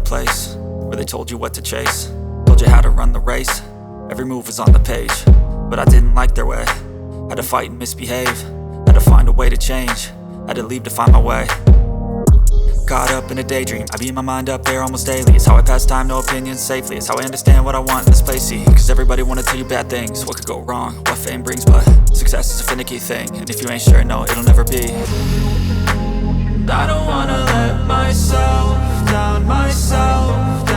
place where they told you what to chase, told you how to run the race. Every move was on the page, but I didn't like their way. Had to fight and misbehave, had to find a way to change, had to leave to find my way. Caught up in a daydream, I beat my mind up there almost daily. It's how I pass time, no opinions safely. It's how I understand what I want in this place, see. Cause everybody wanna tell you bad things, what could go wrong, what fame brings. But success is a finicky thing, and if you ain't sure, no, it'll never be. I don't wanna let myself down myself.